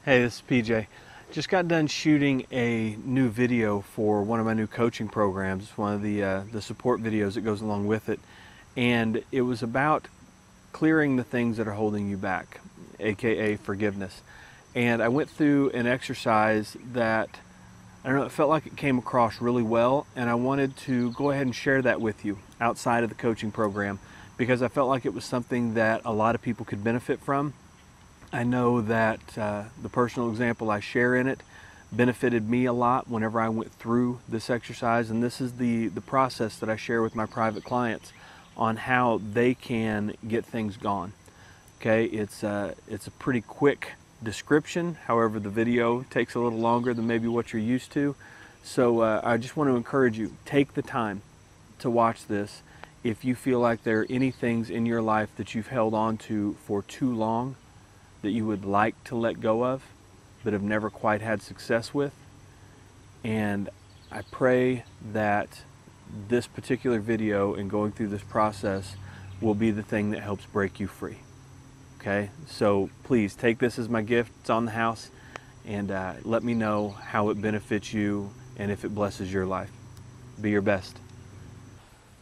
Hey, this is PJ. Just got done shooting a new video for one of my new coaching programs. It's one of the support videos that goes along with it. And it was about clearing the things that are holding you back, aka forgiveness. And I went through an exercise that, I don't know, it felt like it came across really well, and I wanted to go ahead and share that with you outside of the coaching program because I felt like it was something that a lot of people could benefit from. I know that the personal example I share in it benefited me a lot whenever I went through this exercise, and this is the process that I share with my private clients on how they can get things gone. Okay, it's a pretty quick description, however the video takes a little longer than maybe what you're used to. So I just want to encourage you, take the time to watch this. If you feel like there are any things in your life that you've held on to for too long that you would like to let go of, but have never quite had success with. And I pray that this particular video and going through this process will be the thing that helps break you free. Okay, so please take this as my gift. It's on the house, and let me know how it benefits you and if it blesses your life. Be your best.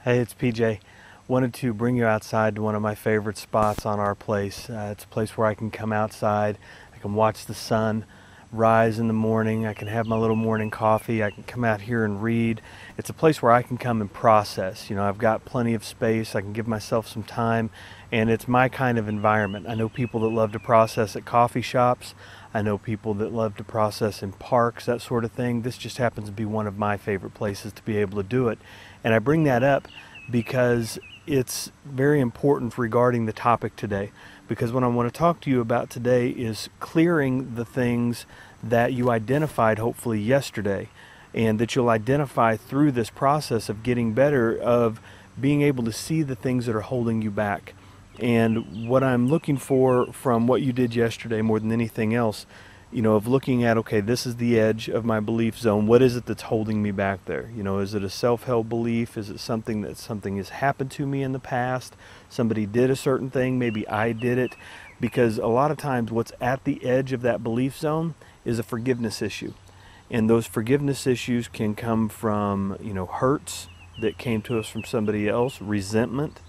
Hey, it's PJ. Wanted to bring you outside to one of my favorite spots on our place. It's a place where I can come outside, I can watch the sun rise in the morning, I can have my little morning coffee, I can come out here and read. It's a place where I can come and process. You know, I've got plenty of space, I can give myself some time, and it's my kind of environment. I know people that love to process at coffee shops, I know people that love to process in parks, that sort of thing. This just happens to be one of my favorite places to be able to do it. And I bring that up because it's very important regarding the topic today, because what I want to talk to you about today is clearing the things that you identified hopefully yesterday, and that you'll identify through this process of getting better, of being able to see the things that are holding you back. And what I'm looking for from what you did yesterday more than anything else, you know, of looking at, okay, this is the edge of my belief zone. What is it that's holding me back there? You know, is it a self-held belief? Is it something has happened to me in the past? Somebody did a certain thing, maybe I did it. Because a lot of times what's at the edge of that belief zone is a forgiveness issue. And those forgiveness issues can come from, you know, hurts that came to us from somebody else, resentment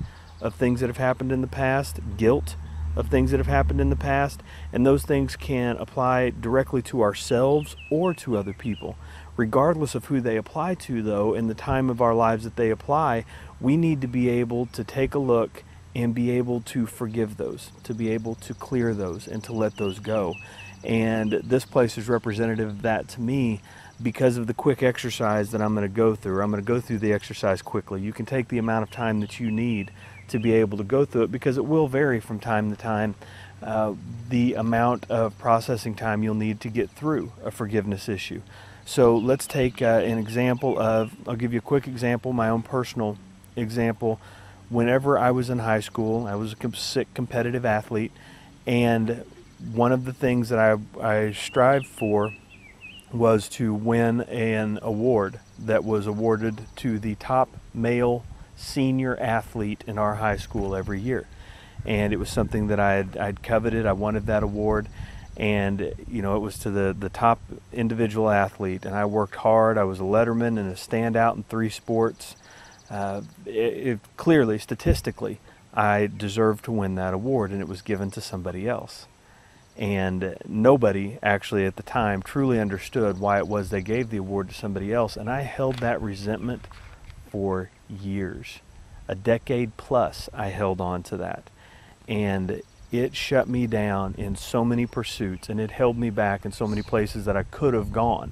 of things that have happened in the past, guilt of things that have happened in the past, and those things can apply directly to ourselves or to other people. Regardless of who they apply to, though, in the time of our lives that they apply, we need to be able to take a look and be able to forgive those, to be able to clear those and to let those go. And this place is representative of that to me because of the quick exercise that I'm going to go through. I'm going to go through the exercise quickly. You can take the amount of time that you need to be able to go through it, because it will vary from time to time, the amount of processing time you'll need to get through a forgiveness issue. So let's take an example of, I'll give you a quick example, my own personal example. Whenever I was in high school, I was a sick competitive athlete, and one of the things that I strived for was to win an award that was awarded to the top male senior athlete in our high school every year. And it was something that I'd coveted. I wanted that award, and you know, it was to the top individual athlete, and I worked hard. I was a letterman and a standout in 3 sports. Clearly, statistically, I deserved to win that award, and it was given to somebody else. And nobody actually at the time truly understood why it was they gave the award to somebody else, and I held that resentment for years. A decade plus I held on to that, and it shut me down in so many pursuits, and it held me back in so many places that I could have gone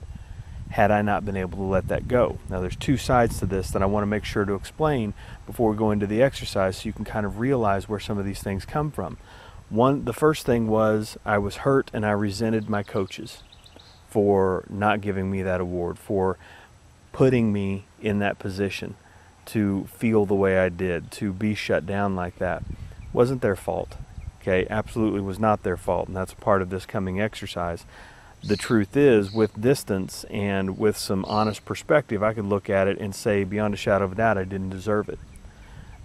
had I not been able to let that go. Now there's 2 sides to this that I want to make sure to explain before we go into the exercise, so you can kind of realize where some of these things come from. The first thing was I was hurt, and I resented my coaches for not giving me that award, for putting me in that position to feel the way I did, to be shut down like that. Wasn't their fault. Okay, absolutely was not their fault, and that's part of this coming exercise. The truth is, with distance and with some honest perspective, I could look at it and say beyond a shadow of a doubt I didn't deserve it.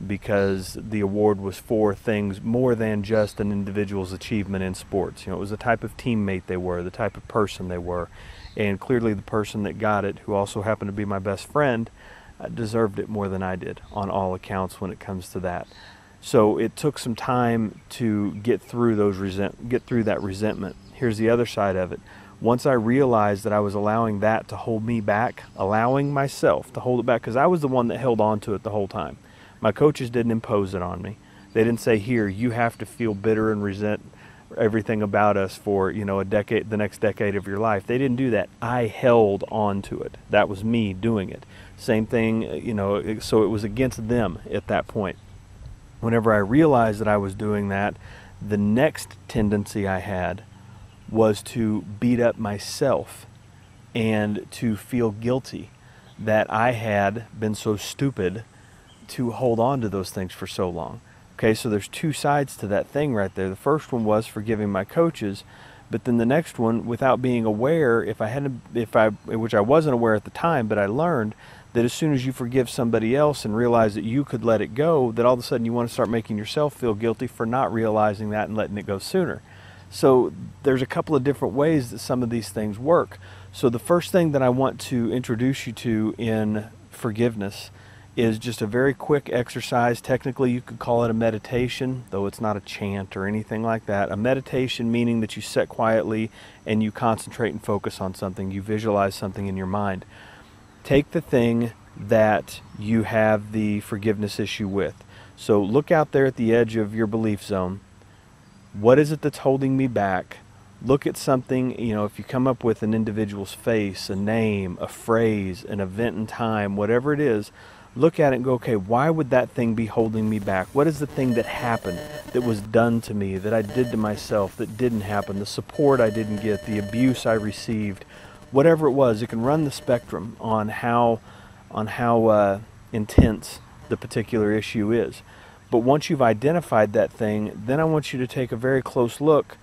because the award was for things more than just an individual's achievement in sports. You know, it was the type of teammate they were, the type of person they were, and clearly the person that got it, who also happened to be my best friend, deserved it more than I did on all accounts when it comes to that. So it took some time to get through that resentment. Here's the other side of it. Once I realized that I was allowing that to hold me back, allowing myself to hold it back, because I was the one that held on to it the whole time. My coaches didn't impose it on me. They didn't say, here, you have to feel bitter and resent everything about us for, you know, the next decade of your life. They didn't do that. I held on to it. That was me doing it. Same thing, you know, so it was against them at that point. Whenever I realized that I was doing that, the next tendency I had was to beat up myself and to feel guilty that I had been so stupid to hold on to those things for so long. Okay, so there's two sides to that thing right there. The first one was forgiving my coaches, but then the next one, without being aware, which I wasn't aware at the time, but I learned that as soon as you forgive somebody else and realize that you could let it go, that all of a sudden you want to start making yourself feel guilty for not realizing that and letting it go sooner. So there's a couple of different ways that some of these things work. So the first thing that I want to introduce you to in forgiveness is just a very quick exercise. Technically, you could call it a meditation, though it's not a chant or anything like that. A meditation meaning that you sit quietly and you concentrate and focus on something. You visualize something in your mind. Take the thing that you have the forgiveness issue with. So look out there at the edge of your belief zone. What is it that's holding me back? Look at something, you know, if you come up with an individual's face, a name, a phrase, an event in time, whatever it is, look at it and go, okay, why would that thing be holding me back? What is the thing that happened, that was done to me, that I did to myself, that didn't happen, the support I didn't get, the abuse I received, whatever it was. It can run the spectrum on how intense the particular issue is. But once you've identified that thing, then I want you to take a very close look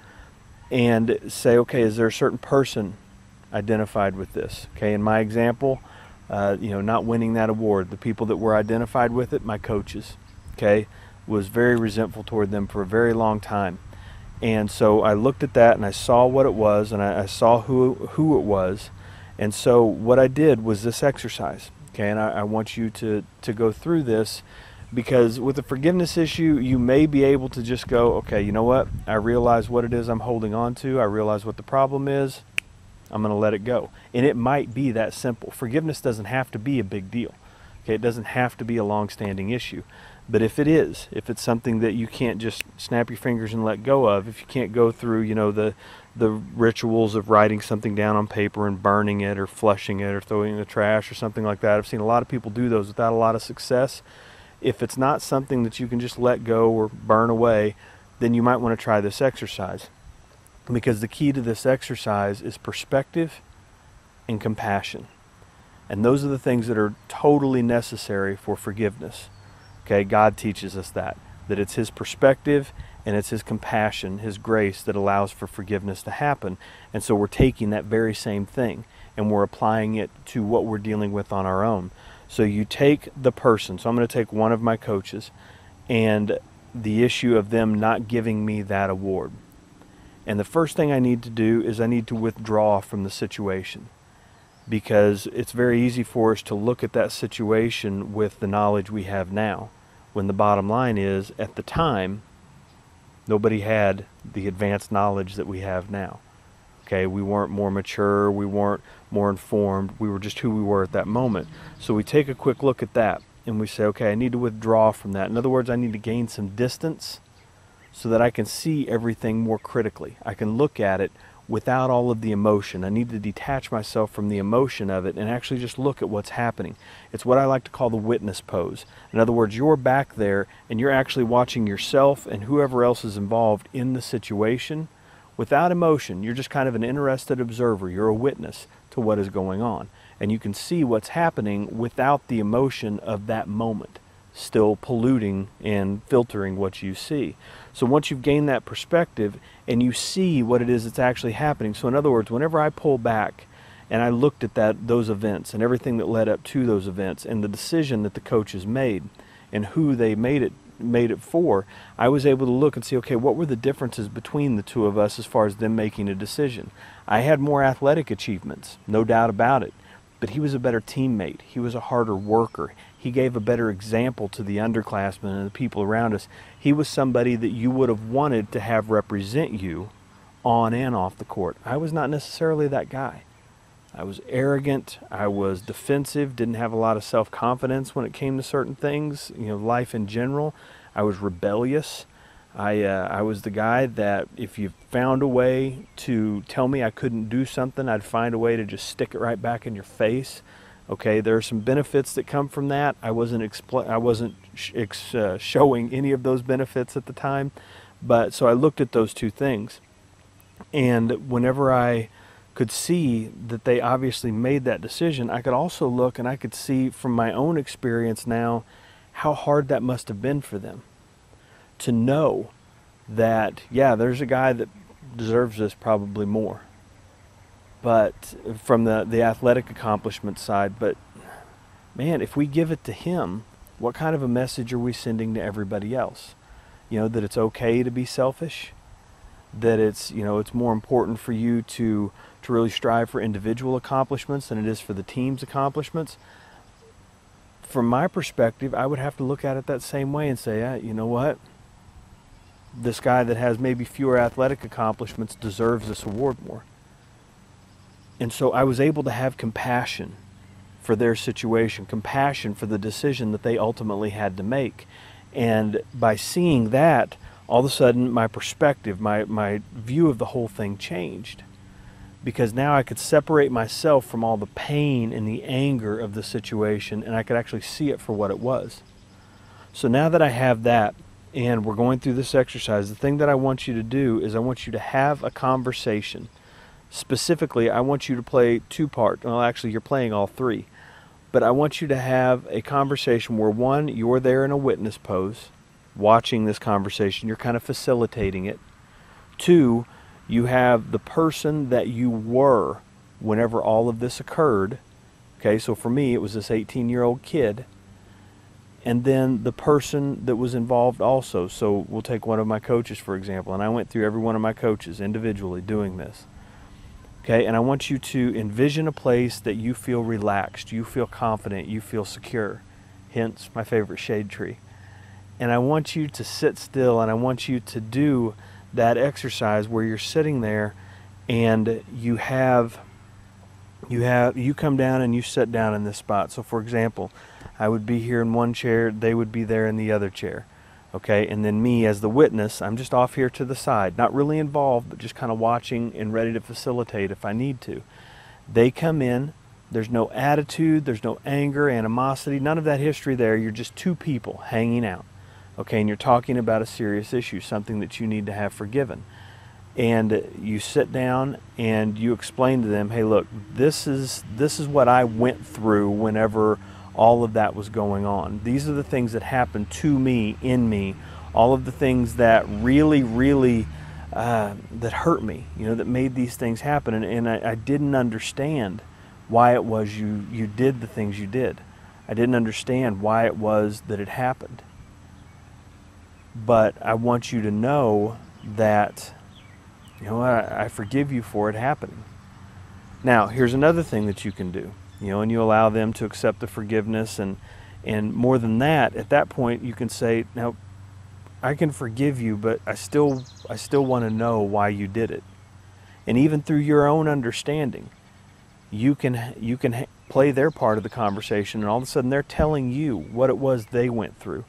and say, okay, is there a certain person identified with this? Okay, in my example, you know, not winning that award, the people that were identified with it, my coaches, okay, was very resentful toward them for a very long time. And so I looked at that and I saw what it was, and I saw who it was. And so what I did was this exercise, okay, and I want you to go through this. Because with the forgiveness issue, you may be able to just go, okay, you know what? I realize what it is I'm holding on to. I realize what the problem is. I'm going to let it go. And it might be that simple. Forgiveness doesn't have to be a big deal. Okay, it doesn't have to be a long-standing issue. But if it is, if it's something that you can't just snap your fingers and let go of, if you can't go through, you know, the rituals of writing something down on paper and burning it or flushing it or throwing it in the trash or something like that, I've seen a lot of people do those without a lot of success. If it's not something that you can just let go or burn away, then you might want to try this exercise. Because the key to this exercise is perspective and compassion. And those are the things that are totally necessary for forgiveness. Okay, God teaches us that it's His perspective and it's His compassion, His grace that allows for forgiveness to happen. And so we're taking that very same thing and we're applying it to what we're dealing with on our own. So you take the person, so I'm going to take one of my coaches, and the issue of them not giving me that award. And the first thing I need to do is I need to withdraw from the situation. Because it's very easy for us to look at that situation with the knowledge we have now. When the bottom line is, at the time, nobody had the advanced knowledge that we have now. Okay, we weren't more mature, we weren't more informed, we were just who we were at that moment. So we take a quick look at that and we say, okay, I need to withdraw from that. In other words, I need to gain some distance so that I can see everything more critically. I can look at it without all of the emotion. I need to detach myself from the emotion of it and actually just look at what's happening. It's what I like to call the witness pose. In other words, you're back there and you're actually watching yourself and whoever else is involved in the situation without emotion. You're just kind of an interested observer. You're a witness to what is going on. And you can see what's happening without the emotion of that moment, still polluting and filtering what you see. So once you've gained that perspective and you see what it is that's actually happening. So in other words, whenever I pull back and I looked at those events and everything that led up to those events and the decision that the coach has made, and who they made it for, I was able to look and see, okay, what were the differences between the two of us as far as them making a decision. I had more athletic achievements, no doubt about it, but he was a better teammate. He was a harder worker. He gave a better example to the underclassmen and the people around us. He was somebody that you would have wanted to have represent you on and off the court. I was not necessarily that guy. I was arrogant, I was defensive, didn't have a lot of self-confidence when it came to certain things, life in general. I was rebellious. I was the guy that if you found a way to tell me I couldn't do something, I'd find a way to just stick it right back in your face. Okay, there are some benefits that come from that. I wasn't showing any of those benefits at the time, but so I looked at those two things, and whenever I could see that they obviously made that decision, I could also look and I could see from my own experience now how hard that must have been for them to know that, yeah, there's a guy that deserves this probably more, but from the athletic accomplishment side, but man, if we give it to him, what kind of a message are we sending to everybody else? That it's okay to be selfish, that it's more important for you to really strive for individual accomplishments than it is for the team's accomplishments. From my perspective, I would have to look at it that same way and say, you know what? This guy that has maybe fewer athletic accomplishments deserves this award more. And so I was able to have compassion for their situation, compassion for the decision that they ultimately had to make. And by seeing that, all of a sudden my perspective, my view of the whole thing changed. Because now I could separate myself from all the pain and the anger of the situation, and I could actually see it for what it was. So now that I have that, and we're going through this exercise, the thing that I want you to do is I want you to have a conversation. Specifically, I want you to play two parts. Well, actually, you're playing all three. But I want you to have a conversation where, one, you're there in a witness pose, watching this conversation. You're kind of facilitating it. Two, you have the person that you were whenever all of this occurred. Okay, so for me, it was this 18-year-old kid. And then the person that was involved also. So we'll take one of my coaches, for example, and I went through every one of my coaches individually doing this. Okay, and I want you to envision a place that you feel relaxed, you feel confident, you feel secure. Hence my favorite shade tree. And I want you to sit still, and I want you to do that exercise where you're sitting there and you come down and you sit down in this spot. So for example, I would be here in one chair, they would be there in the other chair. Okay, and then me as the witness, I'm just off here to the side, not really involved, but just kind of watching and ready to facilitate if I need to. They come in, there's no attitude, there's no anger, animosity, none of that history there. You're just two people hanging out. Okay, and you're talking about a serious issue, something that you need to have forgiven. And you sit down and you explain to them, hey, look, this is what I went through whenever all of that was going on. These are the things that happened to me, in me, all of the things that really that hurt me, that made these things happen. And I didn't understand why it was you did the things you did. I didn't understand why it was that it happened. But I want you to know that, I forgive you for it happening. Now, here's another thing that you can do, and you allow them to accept the forgiveness, and more than that, at that point, you can say, now, I can forgive you, but I still want to know why you did it. And even through your own understanding, you can play their part of the conversation, and all of a sudden they're telling you what it was they went through.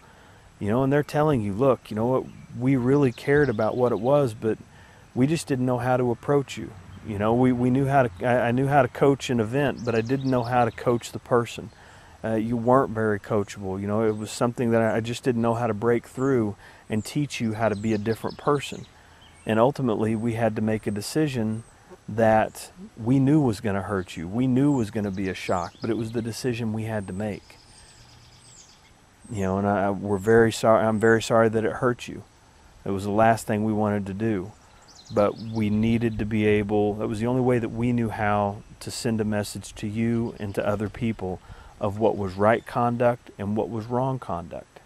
And they're telling you, look, what, we really cared about what it was, but we just didn't know how to approach you. We knew how to, I knew how to coach an event, but I didn't know how to coach the person. You weren't very coachable. It was something that I just didn't know how to break through and teach you how to be a different person. And ultimately, we had to make a decision that we knew was going to hurt you. We knew was going to be a shock, but it was the decision we had to make. And we're very sorry. I'm very sorry that it hurt you. It was the last thing we wanted to do, but we needed to be able. That was the only way that we knew how to send a message to you and to other people of what was right conduct and what was wrong conduct.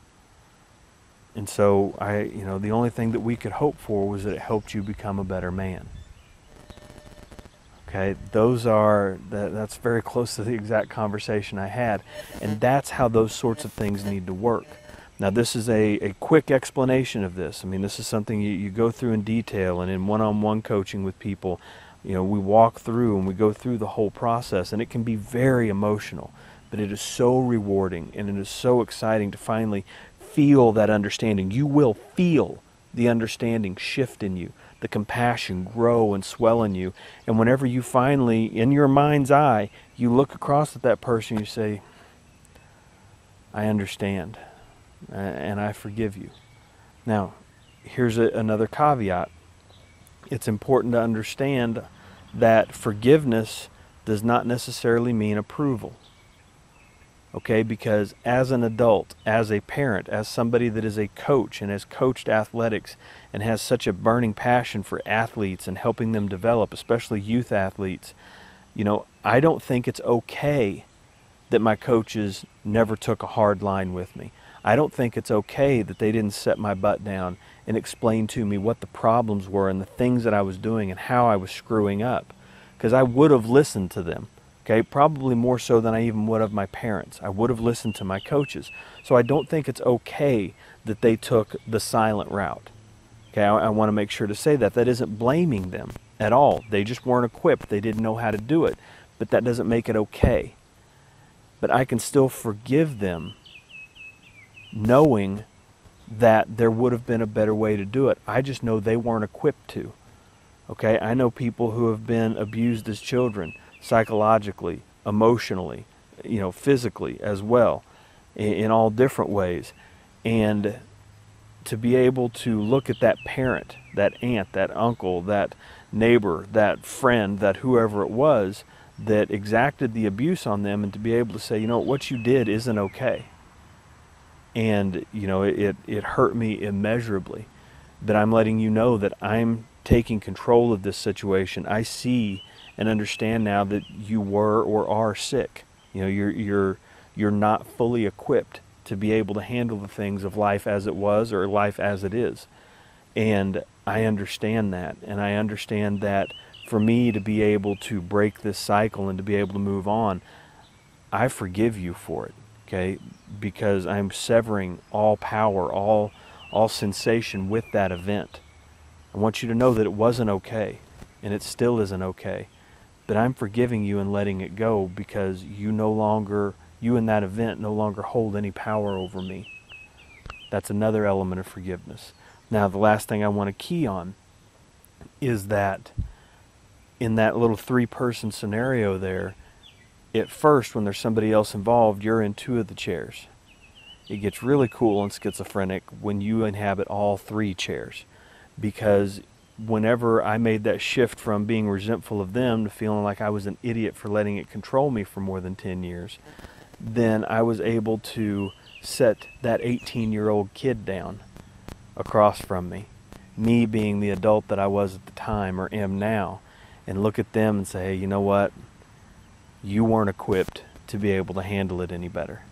And so the only thing that we could hope for was that it helped you become a better man. Okay, that's very close to the exact conversation I had. And that's how those sorts of things need to work. Now, this is a quick explanation of this. I mean, this is something you go through in detail, and in one-on-one coaching with people, we walk through and we go through the whole process, and it can be very emotional, but it is so rewarding, and it is so exciting to finally feel that understanding. You will feel the understanding shift in you, the compassion grow and swell in you, and whenever you finally, in your mind's eye, you look across at that person, you say, I understand. And I forgive you. Now, here's another caveat. It's important to understand that forgiveness does not necessarily mean approval. Okay, because as an adult, as a parent, as somebody that is a coach and has coached athletics and has such a burning passion for athletes and helping them develop, especially youth athletes, I don't think it's okay that my coaches never took a hard line with me. I don't think it's okay that they didn't set my butt down and explain to me what the problems were and the things that I was doing and how I was screwing up. Because I would have listened to them, okay? Probably more so than I even would have my parents. I would have listened to my coaches. So I don't think it's okay that they took the silent route. Okay, I want to make sure to say that. That isn't blaming them at all. They just weren't equipped. They didn't know how to do it. But that doesn't make it okay. But I can still forgive them knowing that there would have been a better way to do it. I just know they weren't equipped to. Okay, I know people who have been abused as children, psychologically, emotionally, physically as well, in all different ways. And to be able to look at that parent, that aunt, that uncle, that neighbor, that friend, that whoever it was that exacted the abuse on them, and to be able to say, what you did isn't okay. And, it hurt me immeasurably. But I'm letting you know that I'm taking control of this situation. I see and understand now that you were or are sick. You're not fully equipped to be able to handle the things of life as it was or life as it is. And I understand that. And I understand that for me to be able to break this cycle and to be able to move on, I forgive you for it. Okay, because I'm severing all power, all sensation with that event. I want you to know that it wasn't okay, and it still isn't okay. But I'm forgiving you and letting it go because you in that event no longer hold any power over me. That's another element of forgiveness. Now, the last thing I want to key on is that in that little 3-person scenario there, at first, when there's somebody else involved, you're in 2 of the chairs. It gets really cool and schizophrenic when you inhabit all 3 chairs. Because whenever I made that shift from being resentful of them to feeling like I was an idiot for letting it control me for more than 10 years, then I was able to set that 18-year-old kid down across from me being the adult that I was at the time or am now, and look at them and say, hey, you know what? You weren't equipped to be able to handle it any better.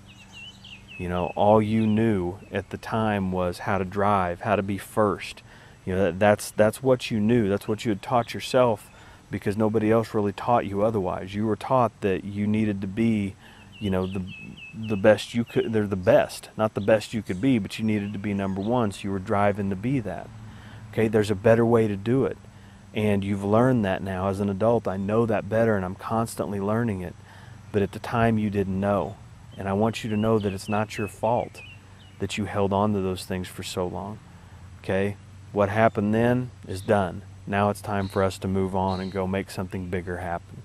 All you knew at the time was how to drive, how to be first. That's what you knew. That's what you had taught yourself because nobody else really taught you otherwise. You were taught that you needed to be, the best you could. They're the best, not the best you could be, but you needed to be number one, so you were driving to be that. Okay, there's a better way to do it. And you've learned that now as an adult. I know that better, and I'm constantly learning it. But at the time, you didn't know. And I want you to know that it's not your fault that you held on to those things for so long. Okay? What happened then is done. Now it's time for us to move on and go make something bigger happen.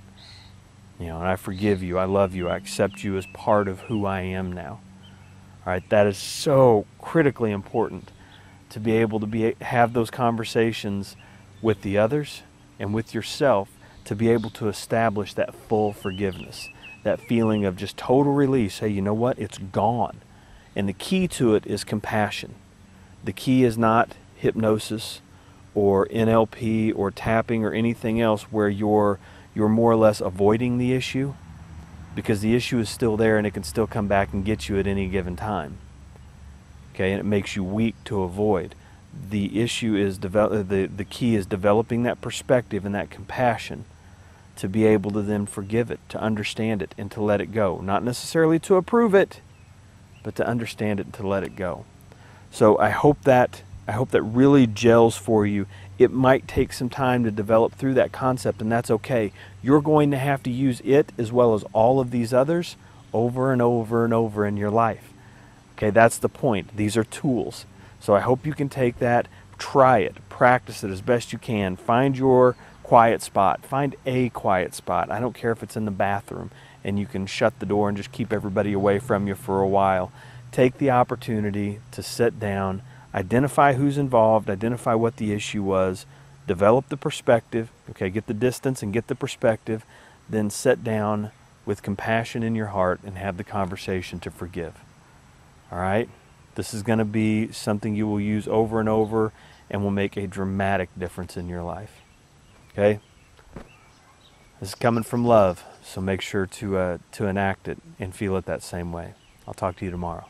And I forgive you. I love you. I accept you as part of who I am now. All right? That is so critically important to be able to have those conversations with the others and with yourself, to be able to establish that full forgiveness, that feeling of just total release. Hey, you know what? It's gone. And the key to it is compassion. The key is not hypnosis or NLP or tapping or anything else where you're more or less avoiding the issue, because the issue is still there and it can still come back and get you at any given time. Okay, and it makes you weak to avoid. The issue is the key is developing that perspective and that compassion to be able to then forgive it, to understand it, and to let it go. Not necessarily to approve it, but to understand it and to let it go. So I hope that really gels for you. It might take some time to develop through that concept, and that's okay. You're going to have to use it as well as all of these others over and over and over in your life. Okay, that's the point. These are tools. So I hope you can take that, try it, practice it as best you can. Find your quiet spot. Find a quiet spot. I don't care if it's in the bathroom and you can shut the door and just keep everybody away from you for a while. Take the opportunity to sit down, identify who's involved, identify what the issue was, develop the perspective, okay, get the distance and get the perspective, then sit down with compassion in your heart and have the conversation to forgive. All right? This is going to be something you will use over and over and will make a dramatic difference in your life. Okay? This is coming from love, so make sure to enact it and feel it that same way. I'll talk to you tomorrow.